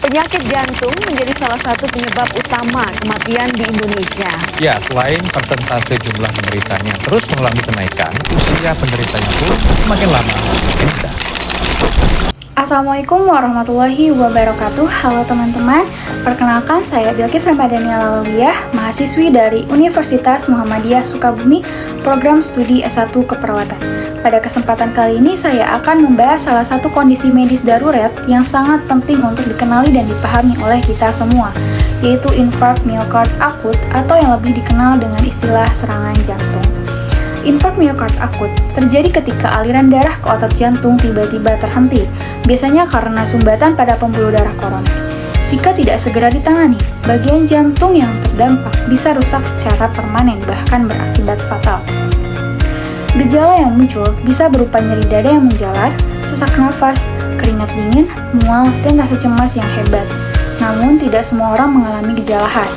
Penyakit jantung menjadi salah satu penyebab utama kematian di Indonesia. Ya, selain persentase jumlah penderitanya terus mengalami kenaikan, usia penderitanya pun semakin lama semakin muda. Assalamualaikum warahmatullahi wabarakatuh. Halo teman-teman, perkenalkan saya Bilqis Ramadhani Alalawiyah, mahasiswi dari Universitas Muhammadiyah Sukabumi, program studi S1 Keperawatan. Pada kesempatan kali ini saya akan membahas salah satu kondisi medis darurat yang sangat penting untuk dikenali dan dipahami oleh kita semua, yaitu infark miokard akut atau yang lebih dikenal dengan istilah serangan jantung. Infark miokard akut terjadi ketika aliran darah ke otot jantung tiba-tiba terhenti, biasanya karena sumbatan pada pembuluh darah koroner. Jika tidak segera ditangani, bagian jantung yang terdampak bisa rusak secara permanen, bahkan berakibat fatal. Gejala yang muncul bisa berupa nyeri dada yang menjalar, sesak nafas, keringat dingin, mual, dan rasa cemas yang hebat. Namun, tidak semua orang mengalami gejala khas.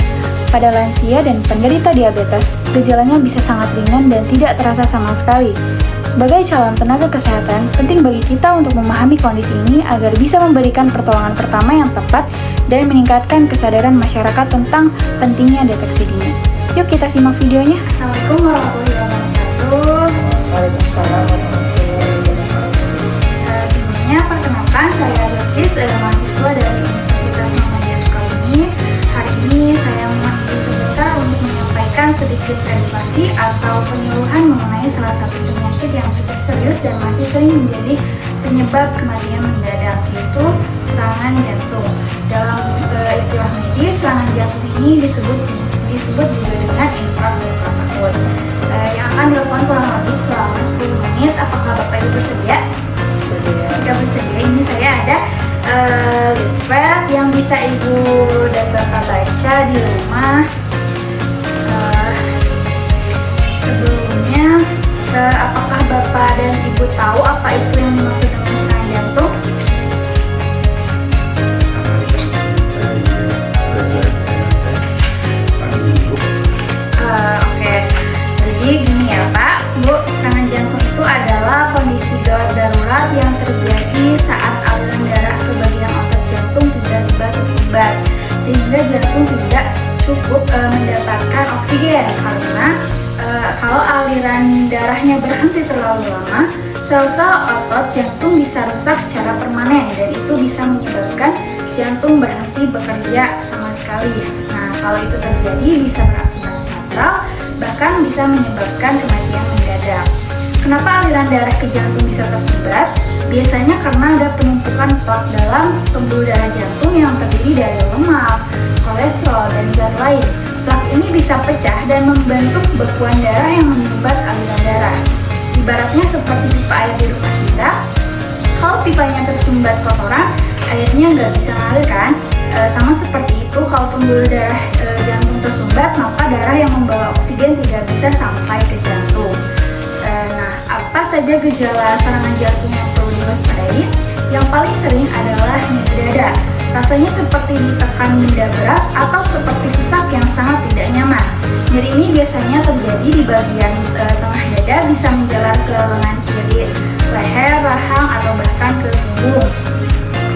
Pada lansia dan penderita diabetes, gejalanya bisa sangat ringan dan tidak terasa sama sekali. Sebagai calon tenaga kesehatan, penting bagi kita untuk memahami kondisi ini agar bisa memberikan pertolongan pertama yang tepat dan meningkatkan kesadaran masyarakat tentang pentingnya deteksi dini. Yuk kita simak videonya. Assalamualaikum warahmatullahi wabarakatuh. Waalaikumsalam warahmatullahi wabarakatuh. Sebelumnya, perkenalkan saya Bilqis, mahasiswa dari Universitas Muhammadiyah Sukabumi. Hari ini saya mewakili sebentar untuk menyampaikan sedikit edukasi atau penyuluhan mengenai salah satu penyakit yang cukup serius dan masih sering menjadi penyebab kematian mendadak, yaitu serangan jantung. Dalam istilah medis, serangan jantung ini disebut juga dengan infark miokard akut. Yang akan dilakukan kurang lebih selama 10 menit. Apakah Bapak Ibu bersedia? Bersedia. Jika bersedia, ini saya ada leaflet yang bisa Ibu dan Bapak baca di rumah. Sebelumnya, apakah Bapak dan Ibu tahu apa itu yang dimaksud dengan serangan jantung? Jadi gini ya Pak, Bu, serangan jantung itu adalah kondisi gawat darurat yang terjadi saat aliran darah ke bagian otot jantung tiba-tiba tersumbat, sehingga jantung tidak cukup mendapatkan oksigen karena kalau aliran darahnya berhenti terlalu lama, sel-sel otot jantung bisa rusak secara permanen dan itu bisa menyebabkan jantung berhenti bekerja sama sekali. Nah, kalau itu terjadi bisa berakibat fatal, bahkan bisa menyebabkan kematian mendadak. Kenapa aliran darah ke jantung bisa tersumbat? Biasanya karena ada penumpukan plak dalam pembuluh darah jantung yang terdiri dari lemak, kolesterol, dan zat lain. Plak ini bisa pecah dan membentuk bekuan darah yang menyumbat aliran darah. Ibaratnya seperti pipa air di rumah kita. Kalau pipanya tersumbat kotoran, airnya nggak bisa ngalir kan? Sama seperti itu, kalau pembuluh darah jantung tersumbat, maka darah yang membawa oksigen tidak bisa sampai ke jantung. Nah, apa saja gejala serangan jantung yang perlu diwaspadai? Yang paling sering adalah nyeri dada. Rasanya seperti ditekan benda berat atau seperti sesak yang sangat tidak nyaman. Nyeri ini biasanya terjadi di bagian tengah dada, bisa menjalar ke lengan kiri, leher, rahang, atau bahkan ke punggung.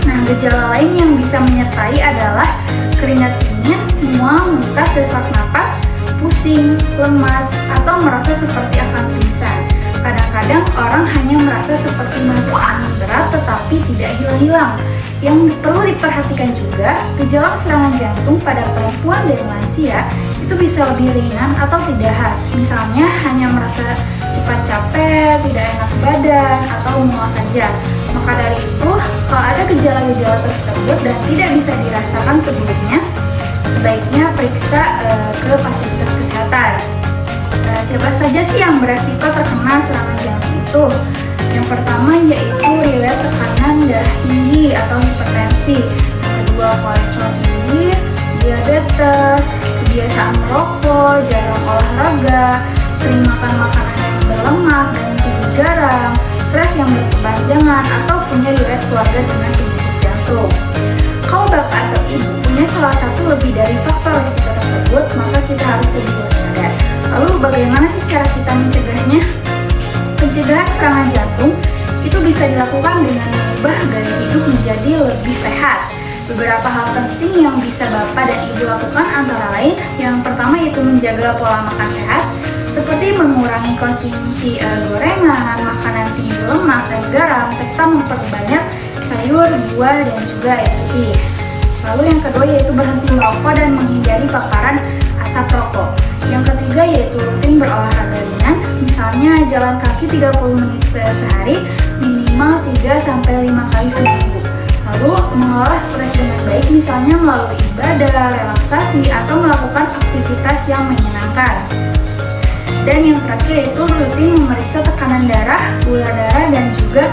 Nah, gejala lain yang bisa menyertai adalah keringat dingin, mual, muntah, sesak napas, pusing, lemas, atau merasa seperti akan pingsan. Kadang-kadang orang hanya merasa seperti masuk angin berat tetapi tidak hilang-hilang. Yang perlu diperhatikan juga, gejala serangan jantung pada perempuan dan lansia itu bisa lebih ringan atau tidak khas. Misalnya hanya merasa cepat capek, tidak enak badan, atau mual saja. Maka dari itu, kalau ada gejala-gejala tersebut dan tidak bisa dirasakan sebelumnya, sebaiknya periksa ke fasilitas kesehatan. Siapa saja sih yang beresiko terkena serangan jantung itu? Yang pertama yaitu riwayat tekanan darah tinggi atau hipertensi. Yang kedua, kolesterol tinggi, diabetes, kebiasaan merokok, jarang olahraga, sering makan makanan yang berlemak dan tinggi garam, stres yang berkepanjangan, atau punya riwayat keluarga dengan penyakit jantung. Kalau Bapak atau Ibu punya salah satu lebih dari faktor risiko tersebut, maka kita harus lebih waspada. Lalu bagaimana sih cara kita mencegahnya? Pencegahan serangan jantung itu bisa dilakukan dengan mengubah gaya hidup menjadi lebih sehat. Beberapa hal penting yang bisa Bapak dan Ibu lakukan antara lain, yang pertama yaitu menjaga pola makan sehat, seperti mengurangi konsumsi gorengan, makanan tinggi lemak dan garam, serta memperbanyak sayur, buah, dan juga air putih. Lalu yang kedua yaitu berhenti merokok dan menghindari paparan asap rokok. Yang ketiga yaitu rutin berolahraga ringan, misalnya jalan kaki 30 menit sehari, minimal 3-5 kali seminggu. Lalu mengelola stres dengan baik, misalnya melalui ibadah, relaksasi, atau melakukan aktivitas yang menyenangkan. Dan yang terakhir yaitu rutin memeriksa tekanan darah, gula darah, dan juga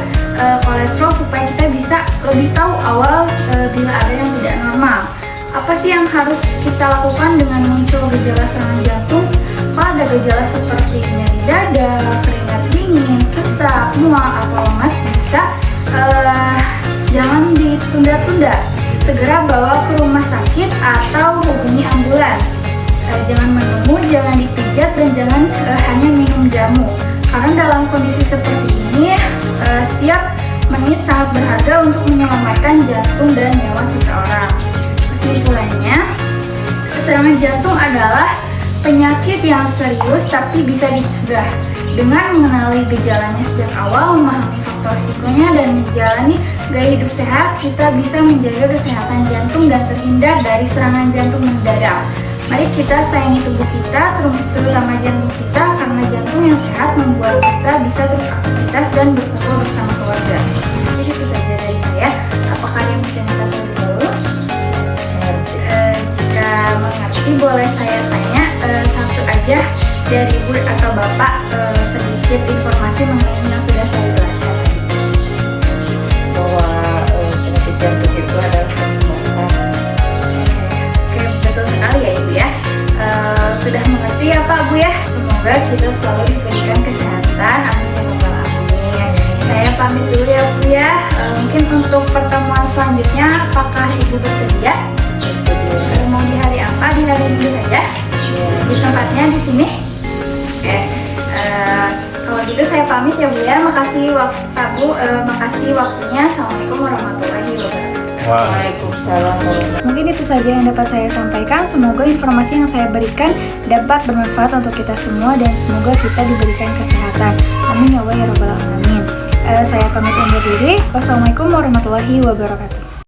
kolesterol supaya kita bisa lebih tahu awal bila ada yang tidak normal. Apa sih yang harus kita lakukan dengan muncul gejala serangan jantung? Kalau ada gejala seperti nyeri dada, keringat dingin, sesak, mual, atau lemas, bisa jangan ditunda-tunda. Segera bawa ke rumah sakit atau hubungi ambulan. Jangan menunggu, jangan dipijat, dan jangan hanya minum jamu. Karena dalam kondisi seperti ini, setiap menit sangat berharga untuk menyelamatkan jantung dan nyawa seseorang. Kesimpulannya, serangan jantung adalah penyakit yang serius tapi bisa dicegah. Dengan mengenali gejalanya sejak awal, memahami faktor risikonya, dan menjalani gaya hidup sehat, kita bisa menjaga kesehatan jantung dan terhindar dari serangan jantung mendadak. Mari kita sayangi tubuh kita, terutama jantung kita, karena jantung yang sehat membuat kita bisa terus aktivitas dan berkumpul bersama keluarga. Jadi itu saja dari saya. Apakah ada yang bisa terlebih dahulu? Jika mengerti, boleh saya tanya satu aja dari Ibu atau Bapak, sedikit informasi mengenai yang sudah saya jelaskan tadi. Bahwa penyakit jantung itu adalah penyebab. Oke, betul sekali ya Ibu ya. Sudah mengerti ya Pak Bu ya. Semoga kita selalu diberikan kesehatan. Amin ya rabbal alamin. Saya pamit dulu ya Bu ya. Mungkin untuk pertemuan selanjutnya, apakah Ibu bersedia? Mau di hari apa? Di hari Minggu saja? Di tempatnya di sini? Oke. Kalau gitu saya pamit ya Bu ya. Makasih Pak Bu. Makasih waktunya. Assalamualaikum warahmatullahi wabarakatuh. Waalaikumsalam warahmatullahi. Mungkin itu saja yang dapat saya sampaikan. Semoga informasi yang saya berikan dapat bermanfaat untuk kita semua, dan semoga kita diberikan kesehatan. Amin ya Allah ya rabbal alamin. Saya pamit undur diri. Wassalamualaikum warahmatullahi wabarakatuh.